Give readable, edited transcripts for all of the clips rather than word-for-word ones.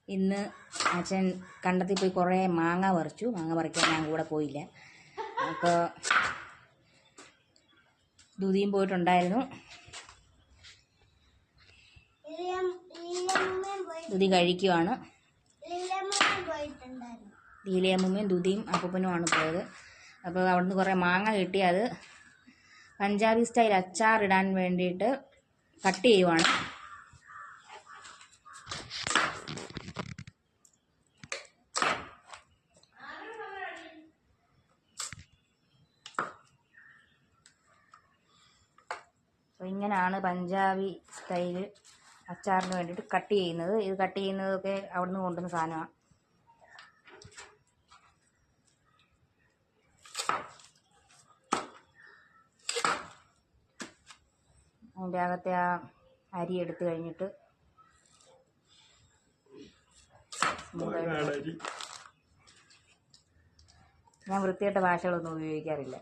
ഇന്ന് അച്ഛൻ കണ്ടത്തിൽ പോയി കുറേ മാങ്ങ പറിച്ചു. മാങ്ങ പറിക്കാൻ ഞാൻ കൂടെ പോയില്ല. അപ്പോൾ ദുതിയും പോയിട്ടുണ്ടായിരുന്നു. ദുതി കഴിക്കുവാണ്. ലീലയമ്മയും ദുതിയും അപ്പൂപ്പനുമാണ് പോയത്. അപ്പോൾ അവിടുന്ന് കുറേ മാങ്ങ കിട്ടി. അത് പഞ്ചാബി സ്റ്റൈൽ അച്ചാറിടാൻ വേണ്ടിയിട്ട് കട്ട് ചെയ്യുവാണ്. അപ്പോൾ ഇങ്ങനെയാണ് പഞ്ചാബി സ്റ്റൈൽ അച്ചാറിന് വേണ്ടിയിട്ട് കട്ട് ചെയ്യുന്നത്. ഇത് കട്ട് ചെയ്യുന്നതൊക്കെ അവിടുന്ന് കൊണ്ടുവന്ന സാധനമാണ്. അതിൻ്റെ അകത്തെ ആ അരി എടുത്ത് കഴിഞ്ഞിട്ട് ഞാൻ വൃത്തിയായിട്ട ഭാഷകളൊന്നും ഉപയോഗിക്കാറില്ല.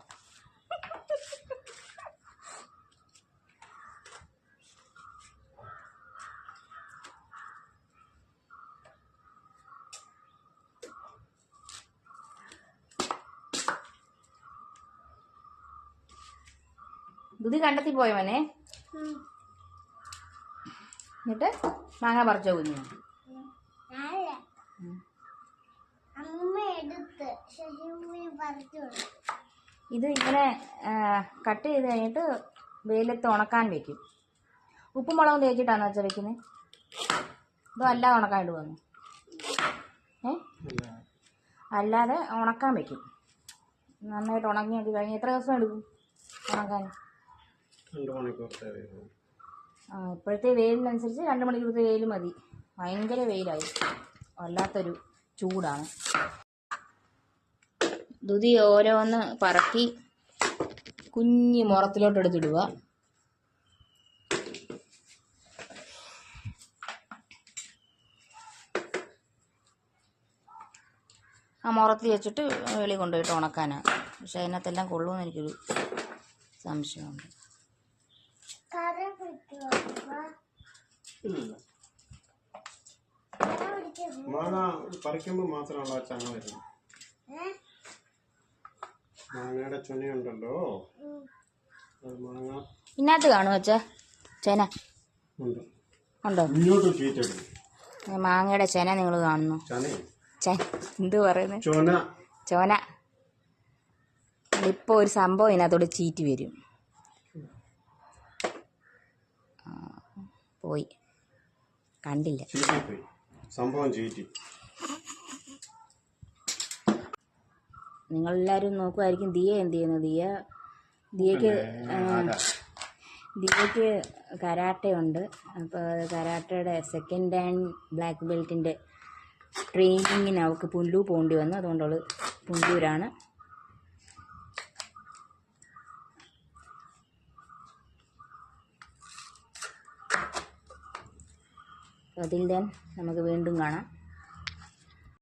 ദുതി കണ്ടെത്തി പോയ മോനെ. എന്നിട്ട് മാങ്ങ പറിച്ചോ കുഞ്ഞു? ഇത് ഇങ്ങനെ കട്ട് ചെയ്ത് കഴിഞ്ഞിട്ട് വെയിലത്ത് ഉണക്കാൻ വെക്കും. ഉപ്പും മുളകും തേച്ചിട്ടാണോ വെച്ചാൽ വെക്കുന്നത്? ഇതോ അല്ലാതെ ഉണക്കാനായിട്ട് വന്നു? അല്ലാതെ ഉണക്കാൻ വെക്കും. നന്നായിട്ട് ഉണങ്ങി നോക്കി കഴിഞ്ഞ് എത്ര ദിവസം എടുക്കും ഉണക്കാൻ? ഇപ്പോഴത്തെ വെയിലിനനുസരിച്ച് 2 മണിക്കൂറത്തെ വെയിൽ മതി. ഭയങ്കര വെയിലായി, വല്ലാത്തൊരു ചൂടാണ്. ദുതി ഓരോന്ന് പറക്കി കുഞ്ഞി മുറത്തിലോട്ട് എടുത്തിടുക. ആ മുറത്തിൽ വെച്ചിട്ട് വെളി കൊണ്ടുപോയിട്ട് ഉണക്കാനാണ്. പക്ഷെ അതിനകത്തെല്ലാം കൊള്ളുമെന്ന് എനിക്കൊരു സംശയമുണ്ട്. മാങ്ങ പറിക്കുമ്പോൾ മാത്രമുള്ള ചങ്ങ വരുന്നത്. മാങ്ങയുടെ ചുനയുണ്ടല്ലോ, മാങ്ങ ഇതിനകത്ത് കാണുമോ അച്ഛാ? ചേന ഉണ്ടോ? മാങ്ങയുടെ ചേന നിങ്ങൾ കാണുന്നു? എന്ത് പറയുന്നത്? ചോന. ഇപ്പോൾ ഒരു സംഭവം ഇതിനകത്തോട് ചീറ്റി വരും. പോയി കണ്ടില്ല. സംഭവം ചീറ്റി. നിങ്ങളെല്ലാവരും നോക്കുമായിരിക്കും ദിയ എന്ത് ചെയ്യുന്നത്. ദിയക്ക് കരാട്ടെ ഉണ്ട്. അപ്പോൾ കരാട്ടയുടെ സെക്കൻഡ് ഹാൻഡ് ബ്ലാക്ക് ബെൽറ്റിൻ്റെ ട്രെയിനിങ്ങിന് അവൾക്ക് പുല്ലൂർ പോകേണ്ടി വന്നു. അതുകൊണ്ട് അവൾ പുല്ലൂരാണ്. അതിൽ നമുക്ക് വീണ്ടും കാണാം.